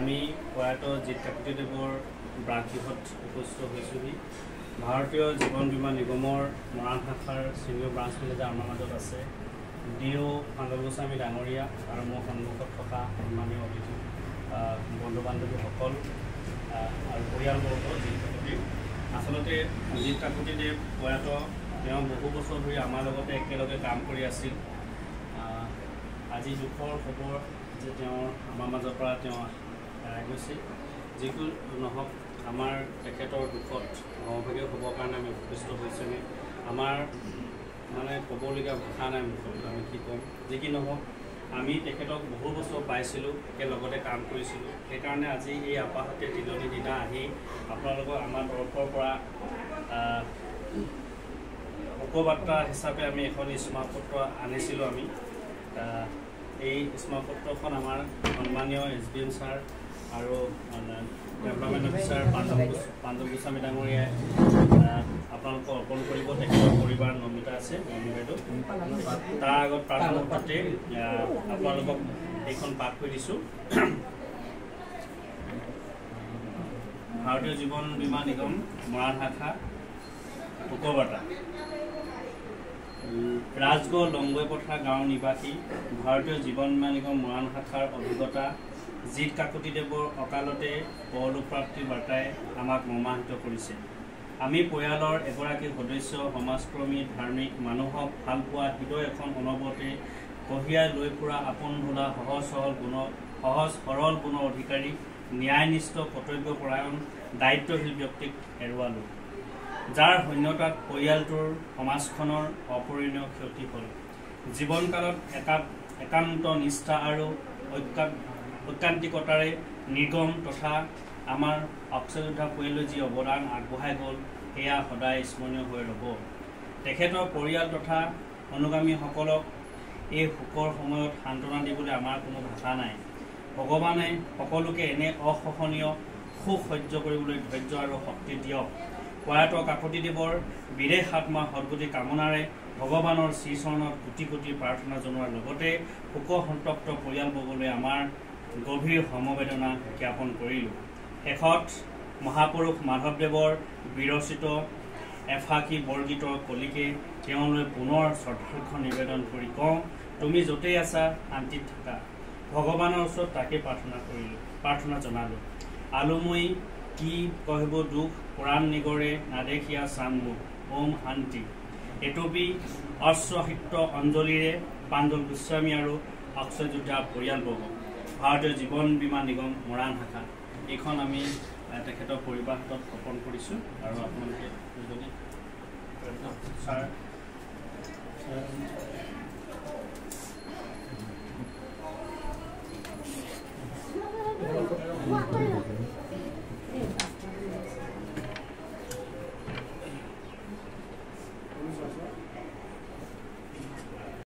আমি প্ৰয়াত জিৎ কাকতিদেৱৰ ব্ৰাকগৃহত উপস্থিত হৈছোহি। ভাৰতীয় জীৱন বীমা নিগমৰ মৰাণ শাখাৰ চিনিয়ৰ ব্ৰাঞ্চ মেনেজাৰ আমাৰ মাজত আছে ডিঅ' পাঞ্জল গোস্বামী ডাঙৰীয়া আৰু মোৰ সন্মুখত থকা সন্মানীয় অতিথি বন্ধু বান্ধৱীসকল আৰু পৰিয়ালবৰ্গ জিৎ কাকতি। আচলতে জিৎ কাকতিদেৱ প্ৰয়াত তেওঁ বহু বছৰ ধৰি আমাৰ লগতে একেলগে কাম কৰি আছিল। আজি দুখৰ খবৰ যে তেওঁৰ আমাৰ মাজৰ পৰা তেওঁ হেৰাই গৈছে। যিকোনো নহওক আমাৰ তেখেতৰ দুখত সহভাগী হ'বৰ কাৰণে আমি উপস্থিত হৈছোঁ। আমাৰ মানে ক'বলগীয়া ভাষা নাই মুখত, আমি কি ক'ম। যি কি নহওক আমি তেখেতক বহু বছৰ পাইছিলোঁ, একেলগতে কাম কৰিছিলোঁ। সেইকাৰণে আজি এই আপাহতে তিলনি দিনা আহি আপোনালোকৰ আমাৰ তৰফৰ পৰা শোকবাৰ্তা হিচাপে আমি এখন স্মাৰকপত্ৰ আনিছিলোঁ। আমি এই স্মাৰকপত্ৰখন আমাৰ সন্মানীয় SBM ছাৰ আৰু ডেভেলপমেণ্ট অফিচাৰ পাঞ্জল গোস্বামী ডাঙৰীয়াই আপোনালোকক অৰ্পণ কৰিব। তেখেতৰ পৰিবাৰ নমিতা আছে, বাইদেউ। তাৰ আগত প্ৰাৰ্থনা পাতি আপোনালোকক এইখন পাঠ কৰি দিছোঁ। ভাৰতীয় জীৱন বীমা নিগম মৰাণ শাখা শোকবাৰ্তা। ৰাজগড় লংগৈপথাৰ গাঁৱৰ নিবাসী ভাৰতীয় জীৱন বীমা নিগম মৰাণ শাখাৰ অভিজ্ঞতা জিৎ কাকতিদেৱৰ অকালতে পৰলোকপ্ৰাপ্তিৰ বাৰ্তাই আমাক মৰ্মাহত কৰিছে। আমি পৰিয়ালৰ এগৰাকী সদস্য, সমাজকৰ্মী, ধাৰ্মিক, মানুহক ভালপোৱা, হৃদয় এখন অনবৰতে কঢ়িয়াই লৈ ফুৰা, আপোন ভোলা, সহজ সৰল গুণৰ অধিকাৰী, ন্যায়নিষ্ঠ, কৰ্তব্যপৰায়ণ, দায়িত্বশীল ব্যক্তিক হেৰুৱালোঁ, যাৰ শূন্যতাত পৰিয়ালটোৰ সমাজখনৰ অপূৰণীয় ক্ষতি হ'ল। জীৱনকালত একান্ত নিষ্ঠা আৰু ঐকান্তিকতাৰে নিগম তথা আমাৰ অক্ষযোদ্ধা পৰিয়ালে যি অৱদান আগবঢ়াই গ'ল সেয়া সদায় স্মৰণীয় হৈ ৰ'ব। তেখেতৰ পৰিয়াল তথা অনুগামীসকলক এই শোকৰ সময়ত সান্তনা দিবলৈ আমাৰ কোনো ভাষা নাই। ভগৱানে সকলোকে এনে অসহনীয় সুখ সহ্য কৰিবলৈ ধৈৰ্য আৰু শক্তি দিয়ক। প্ৰয়াত কাকতিদেৱৰ বিদেশ আত্মা সদ্গতি কামনাৰে ভগৱানৰ শ্ৰীচৰণত কোটি কোটি প্ৰাৰ্থনা জনোৱাৰ লগতে শোকসন্তপ্ত পৰিয়ালবৰ্গলৈ আমাৰ গভীৰ সমবেদনা জ্ঞাপন কৰিলোঁ। শেষত মহাপুৰুষ মাধৱদেৱৰ বিৰচিত এফাকি বৰগীতৰ কলিকে তেওঁলৈ পুনৰ শ্ৰদ্ধাৰ্ঘ্য নিবেদন কৰি কওঁ, তুমি য'তেই আছা শান্তিত থাকা। ভগৱানৰ ওচৰত তাকে প্ৰাৰ্থনা জনালোঁ। আলুময়ী কি কহিব দুখ, পুৰাণ নিগৰে নাদেখিয়া চানমুখ, ওম শান্তি। এটুপি অশ্ৰহিত অঞ্জলিৰে পাঞ্জল গোস্বামী আৰু অক্ষযোদ্ধা পৰিয়ালবৰ্গ, ভাৰতীয় জীৱন বীমা নিগম মৰাণ শাখা। এইখন আমি তেখেতৰ পৰিবাৰ হাতত অৰ্পণ কৰিছোঁ। আৰু আপোনালোকে যদি ছাৰ